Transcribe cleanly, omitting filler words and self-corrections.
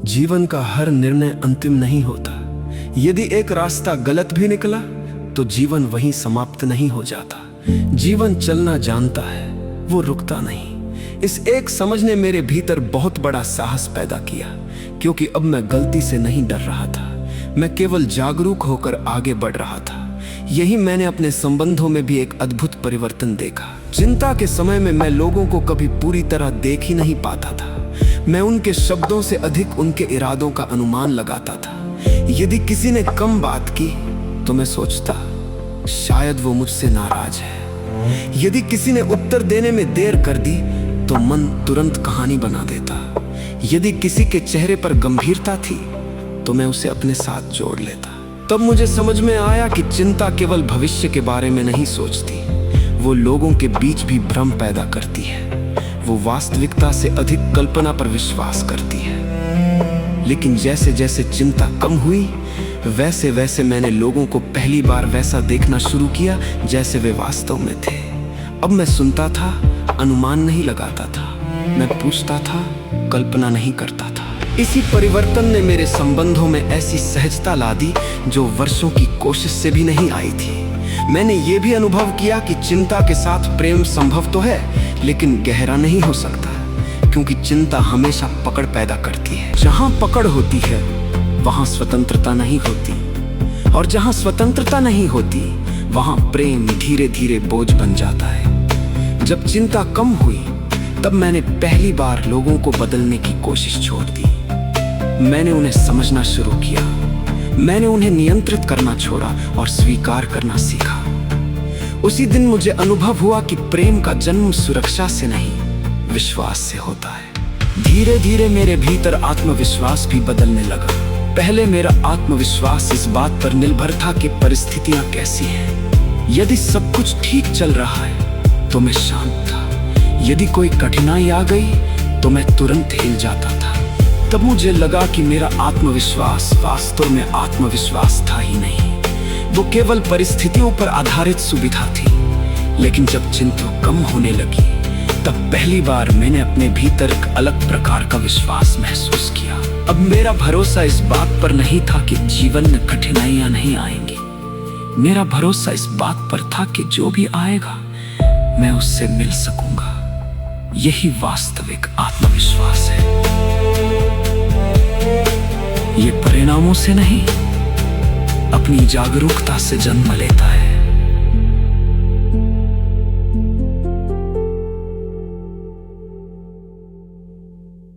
जीवन का हर निर्णय अंतिम नहीं होता। यदि एक रास्ता गलत भी निकला तो जीवन वहीं समाप्त नहीं हो जाता। जीवन चलना जानता है, वो रुकता नहीं। इस एक समझ ने मेरे भीतर बहुत बड़ा साहस पैदा किया, क्योंकि अब मैं गलती से नहीं डर रहा था, मैं केवल जागरूक होकर आगे बढ़ रहा था। यही मैंने अपने संबंधों में भी एक अद्भुत परिवर्तन देखा। चिंता के समय में मैं लोगों को कभी पूरी तरह देख ही नहीं पाता था। मैं उनके शब्दों से अधिक उनके इरादों का अनुमान लगाता था। यदि किसी ने कम बात की तो मैं सोचता शायद वो मुझसे नाराज है। यदि किसी ने उत्तर देने में देर कर दी तो मन तुरंत कहानी बना देता। यदि किसी के चेहरे पर गंभीरता थी तो मैं उसे अपने साथ जोड़ लेता। तब मुझे समझ में आया कि चिंता केवल भविष्य के बारे में नहीं सोचती, वो लोगों के बीच भी भ्रम पैदा करती है। वो वास्तविकता से अधिक कल्पना पर विश्वास करती है। लेकिन जैसे जैसे चिंता कम हुई वैसे वैसे मैंने लोगों को पहली बार वैसा देखना शुरू किया जैसे वे वास्तव में थे। अब मैं सुनता था, अनुमान नहीं लगाता था, मैं पूछता था, कल्पना नहीं करता था। इसी परिवर्तन ने मेरे संबंधों में ऐसी सहजता ला दी जो वर्षों की कोशिश से भी नहीं आई थी। मैंने ये भी अनुभव किया कि चिंता के साथ प्रेम संभव तो है, लेकिन गहरा नहीं हो सकता, क्योंकि चिंता हमेशा पकड़ पैदा करती है। जहां पकड़ होती है वहां स्वतंत्रता नहीं होती, और जहां स्वतंत्रता नहीं होती वहां प्रेम धीरे धीरे बोझ बन जाता है। जब चिंता कम हुई तब मैंने पहली बार लोगों को बदलने की कोशिश छोड़ दी। मैंने उन्हें समझना शुरू किया, मैंने उन्हें नियंत्रित करना छोड़ा और स्वीकार करना सीखा। उसी दिन मुझे अनुभव हुआ कि प्रेम का जन्म सुरक्षा से नहीं, विश्वास से होता है। धीरे धीरे मेरे भीतर आत्मविश्वास भी बदलने लगा। पहले मेरा आत्मविश्वास इस बात पर निर्भर था कि परिस्थितियां कैसी हैं। यदि सब कुछ ठीक चल रहा है तो मैं शांत था। यदि कोई कठिनाई आ गई तो मैं तुरंत हिल जाता था। तब मुझे लगा कि मेरा आत्मविश्वास वास्तव में आत्मविश्वास था ही नहीं, वो केवल परिस्थितियों पर आधारित सुविधा थी। लेकिन जब चिंता कम होने लगी तब पहली बार मैंने अपने भीतर एक अलग प्रकार का विश्वास महसूस किया। अब मेरा भरोसा इस बात पर नहीं था कि जीवन में कठिनाइयां नहीं आएंगी। मेरा भरोसा इस बात पर था कि जो भी आएगा मैं उससे मिल सकूंगा। यही वास्तविक आत्मविश्वास है। ये परिणामों से नहीं, अपनी जागरूकता से जन्म लेता है।